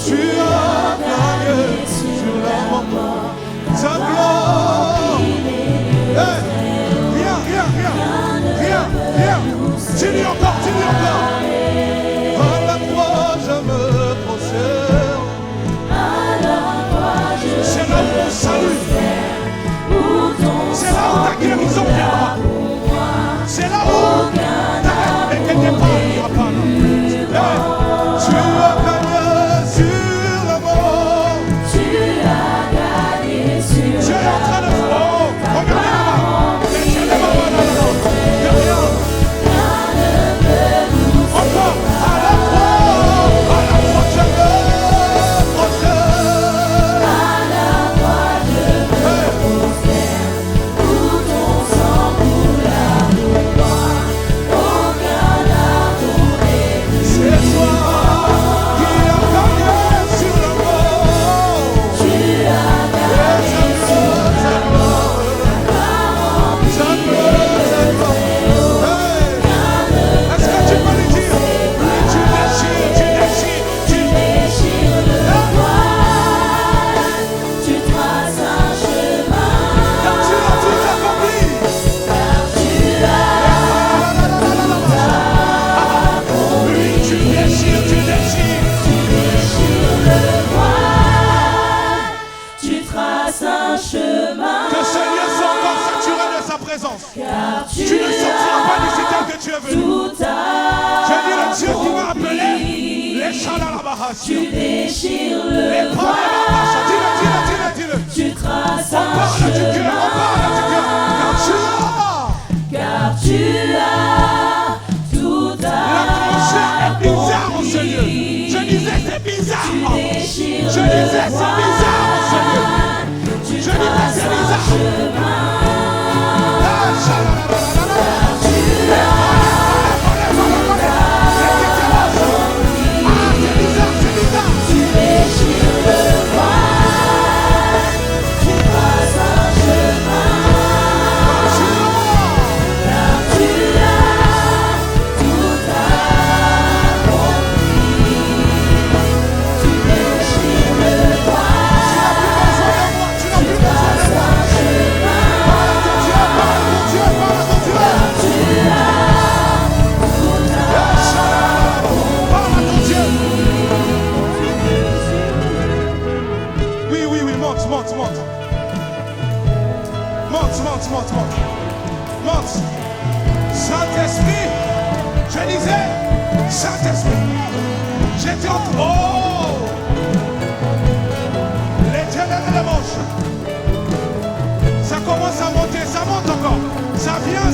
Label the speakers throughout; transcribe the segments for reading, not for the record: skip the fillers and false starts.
Speaker 1: Tu as gagné sur la mort. Ta gloire. Viens. Dis-lui encore. À la croix, je me prosterne. C'est là où ton salut. C'est là où ta guérison viendra. C'est là où ta et quelque part il n'y aura pas. Tu as gagné sur la mort. Tu es en train de faire. Regardez là-bas. Encore. À la croix, je me prosterne. Tu ne sortiras pas d'ici tel que tu es venu. Je dis le Dieu qui m'a appelé les Shalalabahas.
Speaker 2: Tu déchires le
Speaker 1: les
Speaker 2: voile.
Speaker 1: dis-le.
Speaker 2: Tu traces
Speaker 1: On
Speaker 2: un
Speaker 1: parle du cœur,
Speaker 2: chemin. Car tu as tout
Speaker 1: l'atmosphère est bizarre en ce lieu. Je disais c'est bizarre. Je disais c'est bizarre en ce lieu. Je disais c'est bizarre. Monte. Saint-Esprit, je disais, Saint-Esprit, j'étais en l'Éternel de la manche. Ça commence à monter, ça monte encore. Ça vient.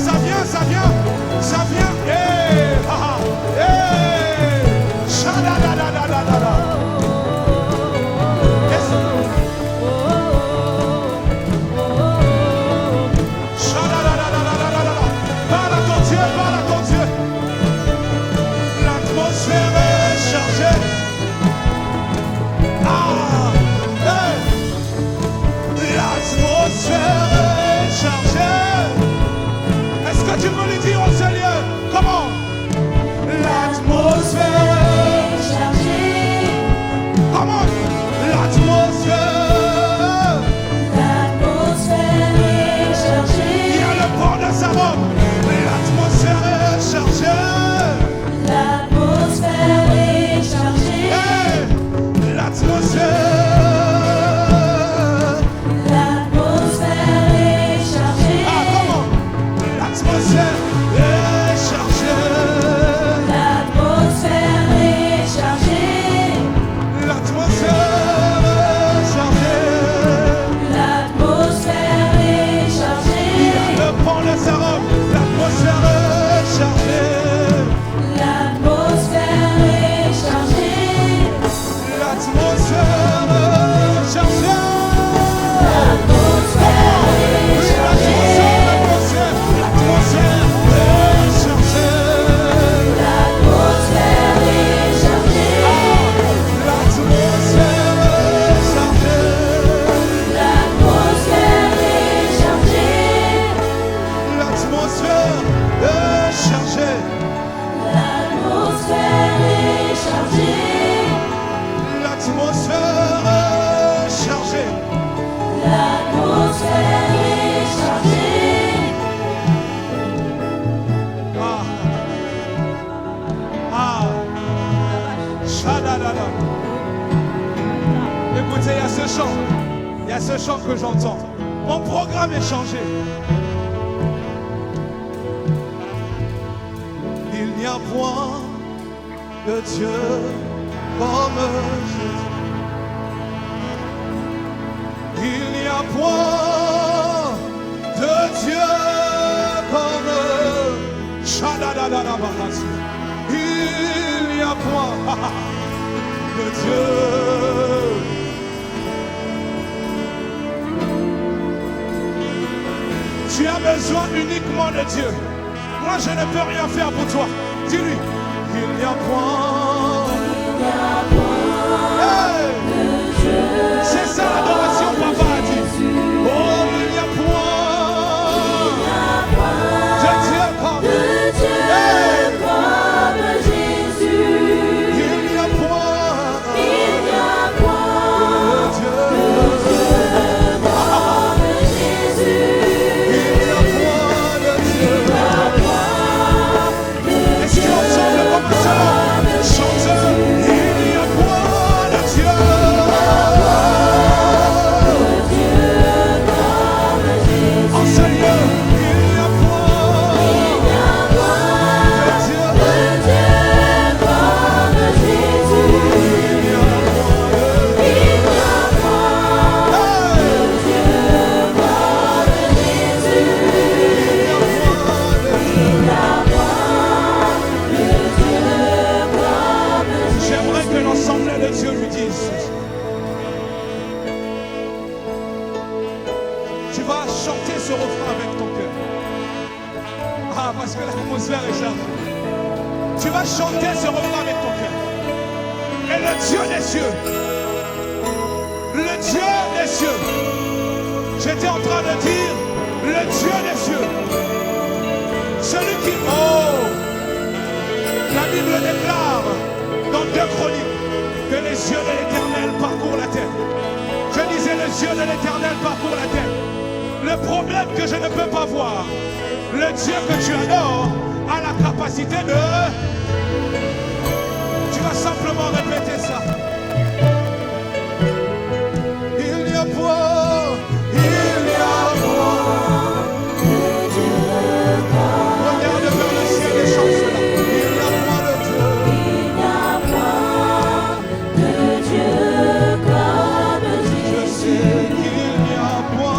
Speaker 2: L'atmosphère
Speaker 1: Écoutez, il y a ce chant que j'entends. Mon programme est changé. Il n'y a point de Dieu comme Jésus. Il n'y a point de Dieu comme Shadadadadabahasi. Il n'y a point de Dieu. Tu as besoin uniquement de Dieu. Moi, je ne peux rien faire pour toi. Dis-lui, il n'y a point. Hey! C'est ça l'adoration, papa a dit. Oh, il n'y a point de Dieu comme Jésus. Il n'y a point de Dieu. Est-ce qu'ensemble, commençons, chantons, il n'y a point de Dieu. En ce lieu, il n'y a point de Dieu. J'aimerais que l'ensemble de Dieu lui dise. Tu vas chanter ce refrain avec ton cœur. Ah, parce que l'atmosphère est chargée. Tu vas chanter ce refrain avec ton cœur. Et le Dieu des cieux, le Dieu des cieux, j'étais en train de dire, le Dieu des cieux, celui qui, oh, la Bible déclare dans 2 Chroniques que les yeux de l'Éternel parcourent la terre. Je disais, les yeux de l'Éternel parcourent la terre. Le problème que je ne peux pas voir, le Dieu que tu adores a la capacité de... Tu vas simplement répéter ça. Il n'y a point, il n'y a point. Regarde vers le ciel et chante cela. Il n'y a point de Dieu. Je sais qu'il n'y a point.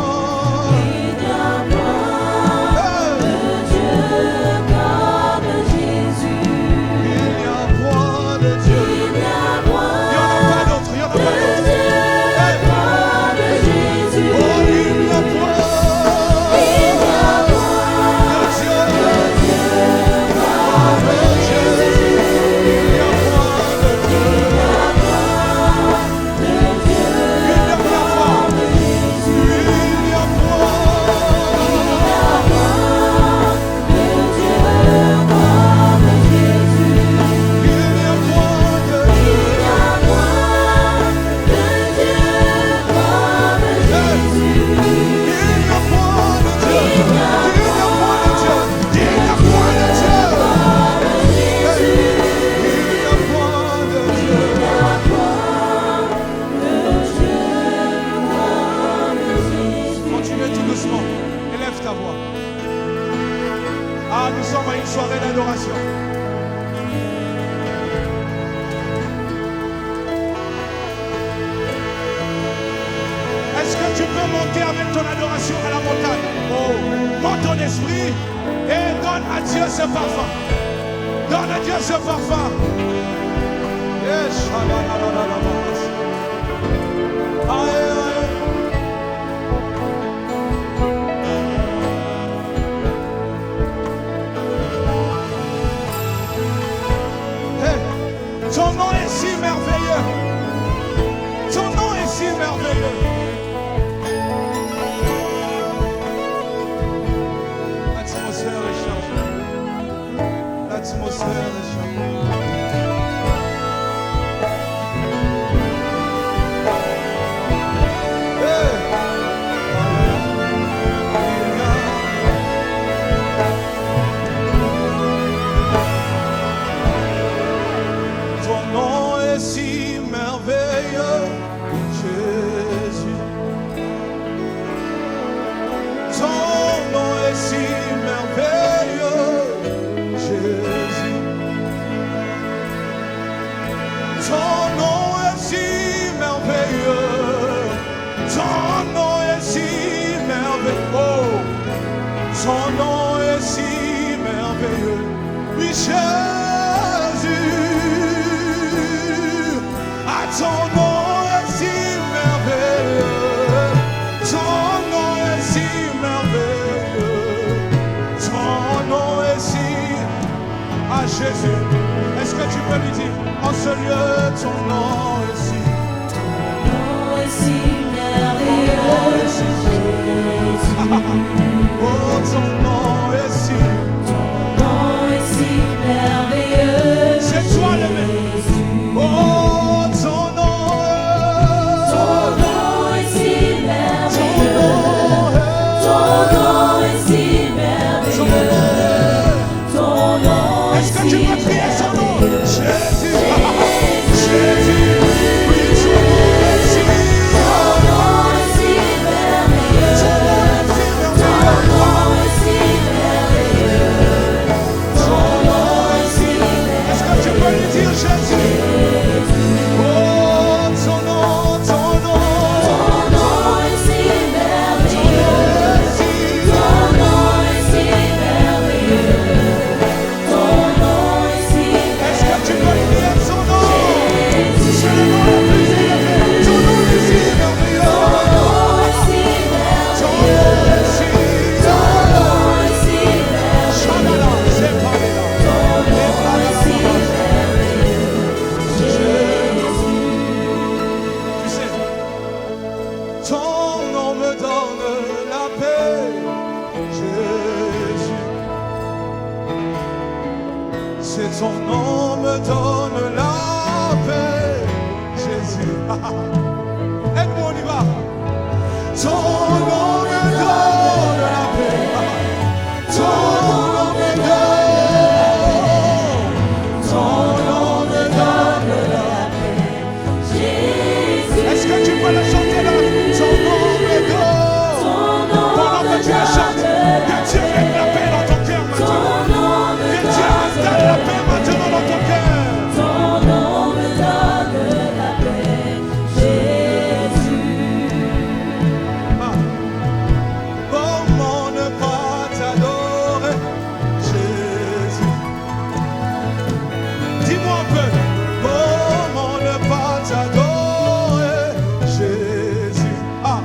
Speaker 1: Avec ton adoration à la montagne. Oh, monte ton esprit et donne à Dieu ce parfum. Donne à Dieu ce parfum. Yes. Hey, ton nom est si merveilleux. Ton nom est si merveilleux. L'atmosphère est chargée. Hey. Ton nom est si merveilleux. Ton nom est si merveilleux. Ton nom est si merveilleux. Oh, ton nom est si merveilleux. Oui, Jésus. Ah, ton nom est si merveilleux. Ton nom est si merveilleux. Ton nom est si... Ah, Jésus, est-ce que tu peux lui dire en ce lieu, ton nom est si... Oh, ton nom est si... C'est toi le maître. Oh, ton nom est si merveilleux. Est-ce que tu peux crier son nom? Jésus. Jésus. Oui, ton nom est si... Est-ce que tu peux lui dire Jésus? Oh, ton nom, ton nom. Est-ce que tu peux lui dire son nom? C'est le nom le plus élevé. Ton nom est si merveilleux. Ton nom est si... Shalala, c'est pas là. Tu sais, ton nom me donne la paix, Jésus. C'est ton nom me donne la paix, Jésus. Aide-moi, on y va. Ton nom me donne la paix. Ton nom me donne. Ton nom me donne la paix. Est-ce que tu peux le chanter là? Ton nom me donne. Pendant que tu le chantes, que Dieu mette la paix dans ton cœur maintenant. Que Dieu installe la paix maintenant dans ton cœur. Ah. Comment ne pas t'adorer, Jésus? Dis-moi un peu. Comment ne pas t'adorer, Jésus? Ah.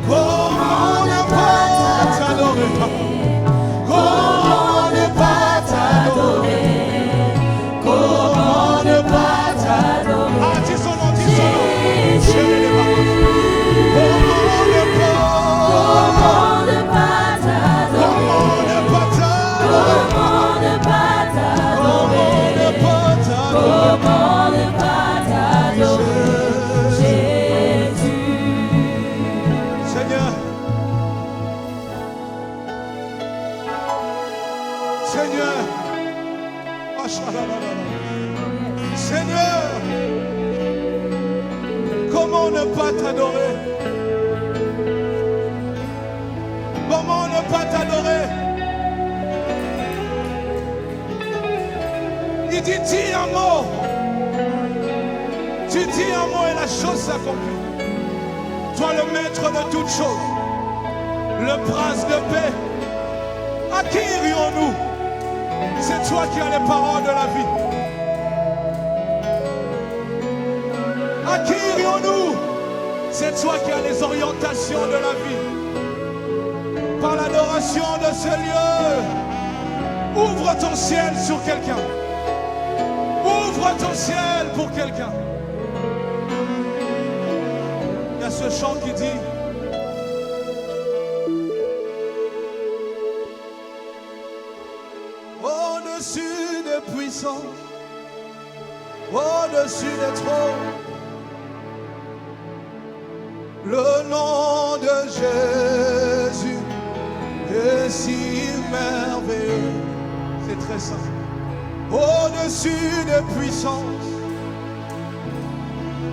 Speaker 1: Comment ne pas t'adorer? Comment ne pas t'adorer? Comment ne pas t'adorer? Ah, dis son nom, dis son nom. Je vais les voir. Comment ne pas t'adorer? Comment ne pas t'adorer? Seigneur, Seigneur, ah, shalalala. Seigneur, comment ne pas t'adorer? Comment ne pas t'adorer? Il dit, dis un mot. Tu dis un mot et la chose s'accomplit. Toi le maître de toutes choses, le prince de paix. À qui irions-nous? C'est toi qui as les paroles de la vie. À qui irions-nous? C'est toi qui as les orientations de la vie. Par l'adoration de ce lieu, ouvre ton ciel sur quelqu'un. Ouvre ton ciel pour quelqu'un. Il y a ce chant qui dit: au-dessus des puissances, au-dessus des trônes, le nom de Jésus est si merveilleux. C'est très simple. Au-dessus des puissances,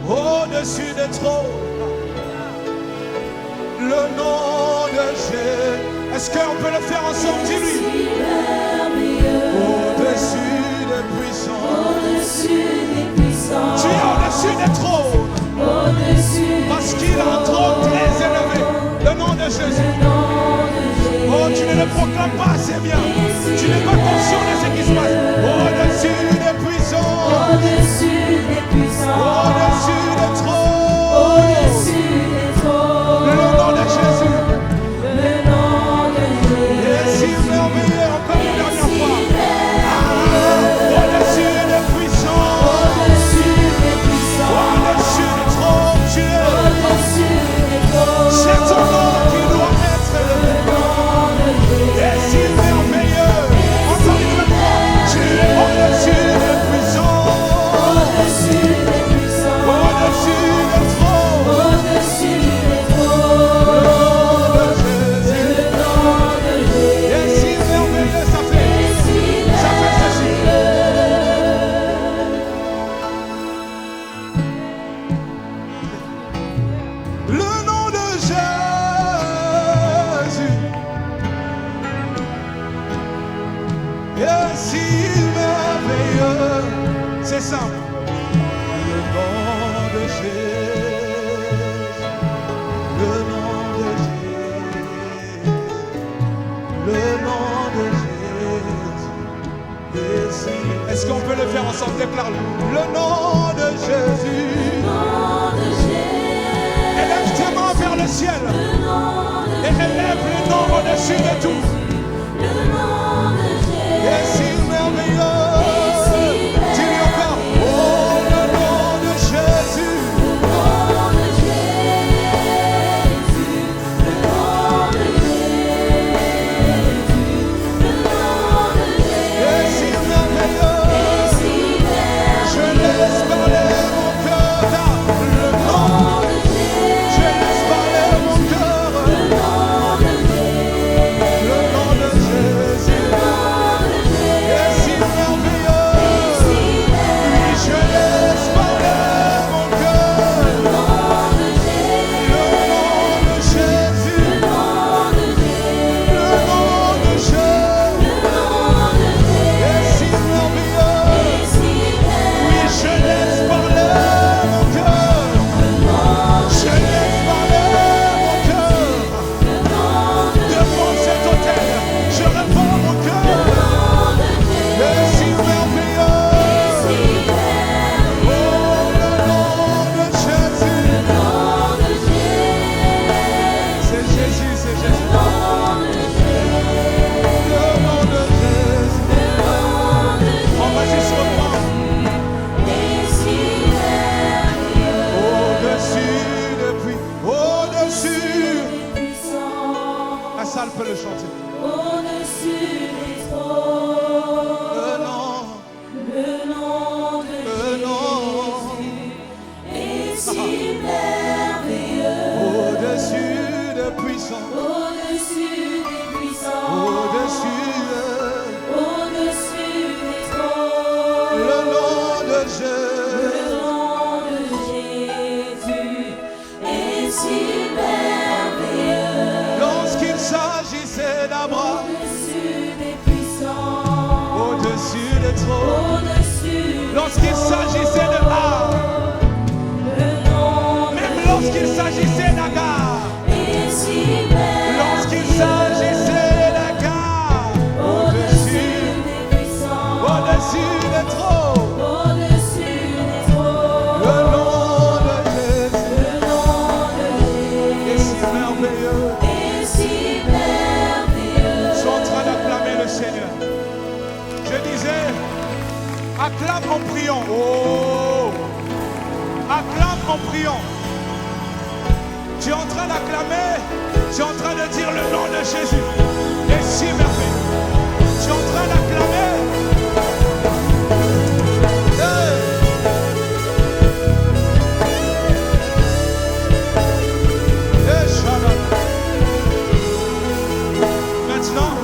Speaker 1: au-dessus des trônes, le nom de Jésus. Est-ce qu'on peut le faire ensemble? Dis-lui. Au-dessus des puissances, proclames pas assez bien. Tu n'es pas conscient de ce qui se passe. Au-dessus des puissances.
Speaker 2: Au-dessus des puissants.
Speaker 1: Au-dessus des trônes.
Speaker 2: Au-dessus des trônes.
Speaker 1: Le nom de Jésus.
Speaker 2: Le nom de
Speaker 1: Et si
Speaker 2: Jésus.
Speaker 1: merveilleux encore une dernière fois. Au-dessus des puissants.
Speaker 2: Au-dessus des puissants.
Speaker 1: Au-dessus des trônes. Tu es.
Speaker 2: Au-dessus des trônes.
Speaker 1: C'est ton nom qui doit être élevé.
Speaker 2: Le nom de Jésus.
Speaker 1: Et si merveilleux. Encore une fois. Tu es au-dessus des puissants.
Speaker 2: Au-dessus des puissants.
Speaker 1: Au-dessus des trônes.
Speaker 2: Au-dessus des trônes.
Speaker 1: Le nom de Jésus.
Speaker 2: Le nom de Jésus.
Speaker 1: Et si merveilleux ça fait. Ça fait ceci. Le nom de Jésus est si merveilleux. C'est simple. Le nom de Jésus. Le nom de Jésus. Le nom de Jésus est si. Est-ce qu'on peut le faire ensemble? Déclare-le. Le nom de Jésus.
Speaker 2: Nom de Jésus.
Speaker 1: Élève tes mains vers le ciel et élève le nom au-dessus de tout.
Speaker 2: Le nom de Jésus.
Speaker 1: Et si merveilleux. Dis-lui encore. Oh, le nom de Jésus.
Speaker 2: Le nom de Jésus. Le nom de Jésus. Le nom de Jésus.
Speaker 1: Et si merveilleux. Je laisse parler mon cœur. Le nom. Je laisse parler mon cœur. Le nom de Jésus. Et si merveilleux. Oui, je laisse parler mon cœur. Le nom de Jésus. Le nom de Jésus. Et si merveilleux. Oui, je laisse parler mon cœur. Je laisse parler mon cœur. Devant cet autel, je réponds mon cœur. Et si merveilleux. Oh, le nom de Jésus. C'est Jésus, c'est Jésus. Le nom de Jésus. On va juste reprendre. Au-dessus depuis, au-dessus. La salle peut le chanter.
Speaker 2: Au-dessus des trônes.
Speaker 1: Le nom,
Speaker 2: Le nom de
Speaker 1: le nom.
Speaker 2: Jésus est si merveilleux.
Speaker 1: Au-dessus de puissant,
Speaker 2: Au-dessus des puissants.
Speaker 1: au-dessus
Speaker 2: Au-dessus des trônes.
Speaker 1: le nom de
Speaker 2: Le
Speaker 1: Jésus.
Speaker 2: nom de Jésus est si merveilleux.
Speaker 1: Lorsqu'il s'agissait d'Abraham,
Speaker 2: Au-dessus des puissants.
Speaker 1: au-dessus des trônes.
Speaker 2: Au-dessus des
Speaker 1: Lorsqu'il s'agissait de Har,
Speaker 2: le nom
Speaker 1: même lorsqu'il s'agissait d'Agar,
Speaker 2: est si merveilleux.
Speaker 1: lorsqu'il s'agissait d'Agar, au-dessus,
Speaker 2: Des puissants.
Speaker 1: au-dessus des trônes.
Speaker 2: Au-dessus des trônes.
Speaker 1: Le nom de Jésus
Speaker 2: Le nom de
Speaker 1: est si merveilleux.
Speaker 2: Jésus est si merveilleux.
Speaker 1: Je suis en train d'acclamer le Seigneur. Je disais, acclame en priant. Oh, acclame en priant. Tu es en train d'acclamer. Tu es en train de dire le nom de Jésus. Et si merveilleux. Tu es en train d'acclamer. Hey. Hey, Shabbat. Maintenant,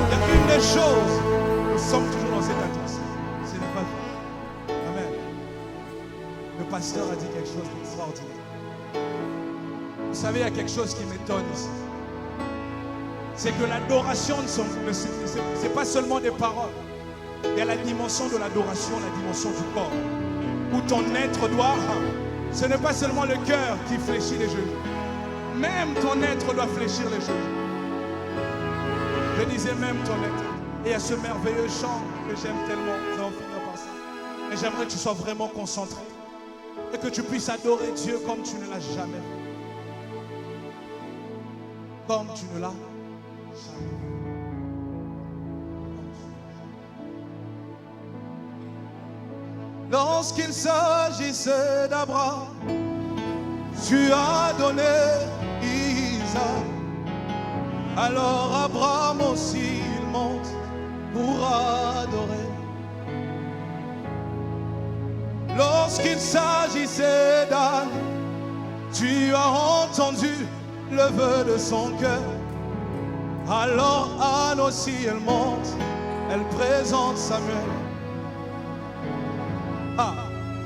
Speaker 1: il y a une des choses. Nous sommes toujours dans cette attention. Ce n'est pas vrai. Amen. Le pasteur a dit quelque chose d'extraordinaire. Vous savez, il y a quelque chose qui m'étonne ici. C'est que l'adoration, c'est pas seulement des paroles. Il y a la dimension de l'adoration, la dimension du corps. Où ton être doit... Ce n'est pas seulement le cœur qui fléchit les genoux. Même ton être doit fléchir les genoux. Je disais même ton lettre. Et il y a ce merveilleux chant que j'aime tellement. Nous allons finir par ça. Et j'aimerais que tu sois vraiment concentré. Et que tu puisses adorer Dieu comme tu ne l'as jamais fait. Comme tu ne l'as jamais fait. Lorsqu'il s'agissait d'Abraham, tu as donné Isaac. Alors Abraham aussi il monte pour adorer. Lorsqu'il s'agissait d'Anne, tu as entendu le vœu de son cœur. Alors Anne aussi elle monte, elle présente Samuel.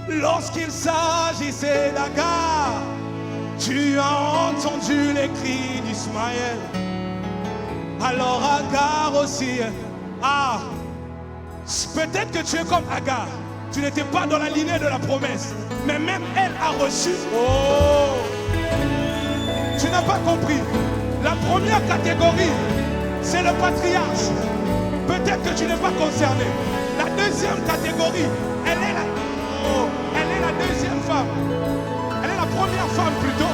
Speaker 1: Lorsqu'il s'agissait d'Agar, tu as entendu les cris d'Ismaël. Alors Agar aussi, peut-être que tu es comme Agar. Tu n'étais pas dans la lignée de la promesse, mais même elle a reçu. Oh, tu n'as pas compris. La première catégorie, c'est le patriarche. Peut-être que tu n'es pas concerné. La deuxième catégorie, elle est la deuxième femme. Elle est la première femme plutôt.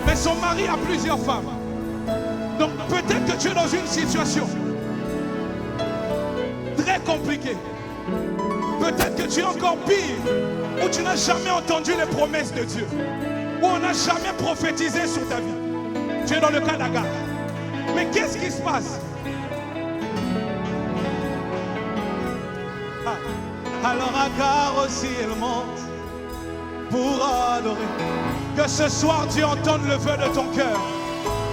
Speaker 1: Mais son mari a plusieurs femmes. Donc peut-être que tu es dans une situation très compliquée. Peut-être que tu es encore pire, où tu n'as jamais entendu les promesses de Dieu, où on n'a jamais prophétisé sur ta vie. Tu es dans le cas d'Agar. Mais qu'est-ce qui se passe? Alors Agar aussi elle monte pour adorer. Que ce soir Dieu entende le vœu de ton cœur.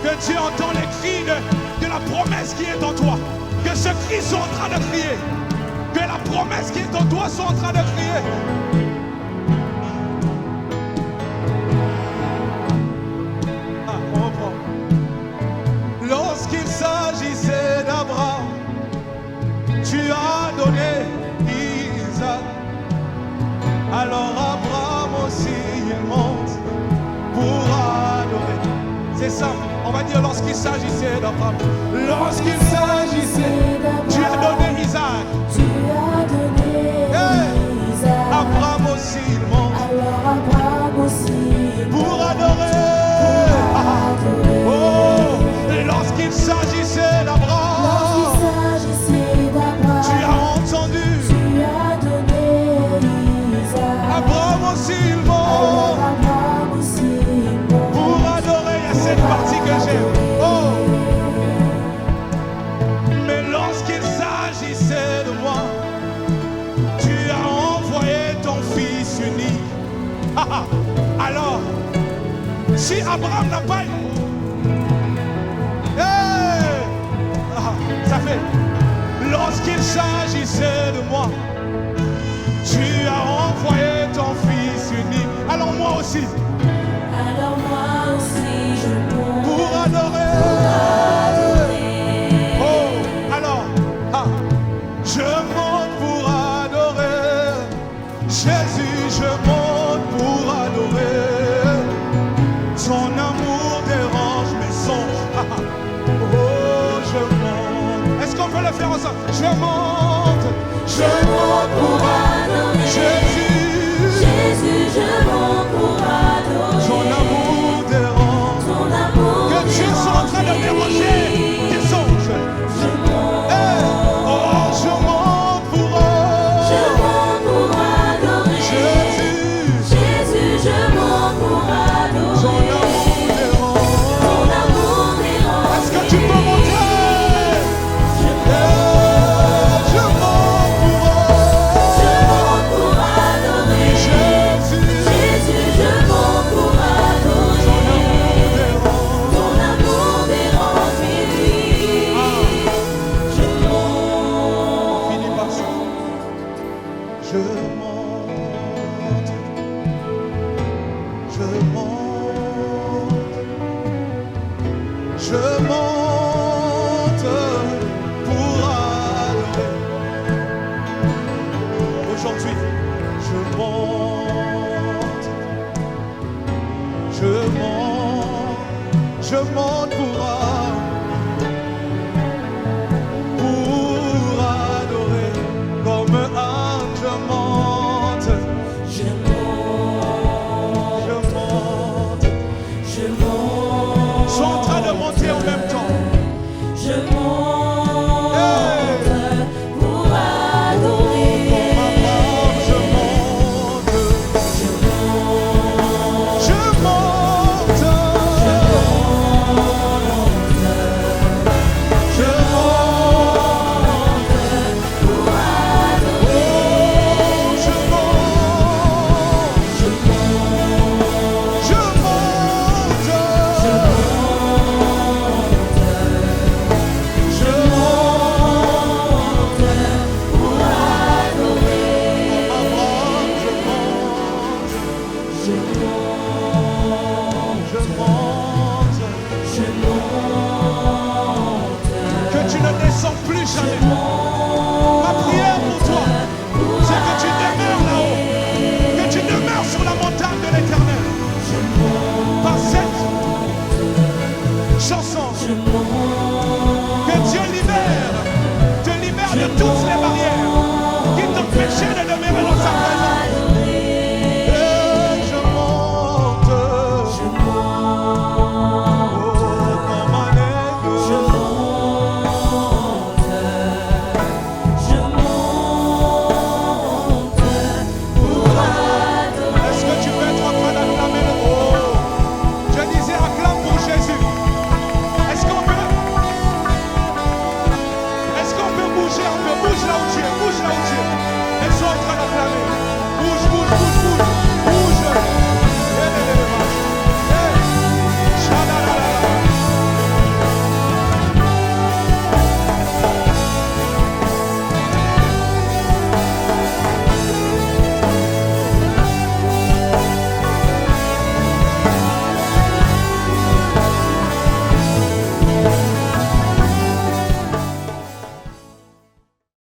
Speaker 1: Que Dieu entende les cris de la promesse qui est en toi. Que ce cri soit en train de crier. Que la promesse qui est en toi soit en train de crier. On reprend. Lorsqu'il s'agissait d'Abraham, tu as donné Isaac. Alors Abraham aussi il monte pour adorer. C'est ça, on va dire lorsqu'il s'agissait d'Abraham. Lorsqu'il s'agissait d'Abraham, tu as donné Isaac.
Speaker 2: Tu as donné Isaac.
Speaker 1: Abraham aussi il monte.
Speaker 2: Alors Abraham aussi
Speaker 1: Pour adorer. Oh, lorsqu'il s'agissait d'Abraham, tu as entendu.
Speaker 2: tu as donné Isaac.
Speaker 1: Abraham aussi il monte.
Speaker 2: Abraham aussi
Speaker 1: Pour adorer, il y a cette partie que j'aime. Oh. Mais lorsqu'il s'agissait de moi, tu as envoyé ton fils unique. Alors, si Abraham n'a pas... Hey! Ça fait... Lorsqu'il s'agissait de moi, tu as envoyé ton fils unique. Alors moi aussi,
Speaker 2: Alors moi aussi je monte
Speaker 1: pour adorer. Oh, alors, je monte pour adorer. Jésus, je monte pour adorer. Son amour dérange mes songes. Oh, je monte. Est-ce qu'on peut le faire ensemble? Je monte pour adorer. Jésus,
Speaker 2: Jésus, je monte pour adorer.
Speaker 1: son amour dérange.
Speaker 2: Ton amour
Speaker 1: Que Dieu soit en train de déranger tes songes.
Speaker 2: Je monte,
Speaker 1: Hey, oh, je monte pour
Speaker 2: adorer.
Speaker 1: Jésus,
Speaker 2: Jésus, je monte pour adorer.
Speaker 1: son amour dérange.
Speaker 2: Ton amour dérange.
Speaker 1: Est-ce que tu peux monter? Je monte pour
Speaker 2: adorer.
Speaker 1: Jésus,
Speaker 2: Jésus, je monte pour adorer.
Speaker 1: son amour dérange.
Speaker 2: Ton amour dérange mes nuits. Je monte.
Speaker 1: Finis par ça. Je monte, je monte, je monte pour adorer. Aujourd'hui, je monte, je monte, je monte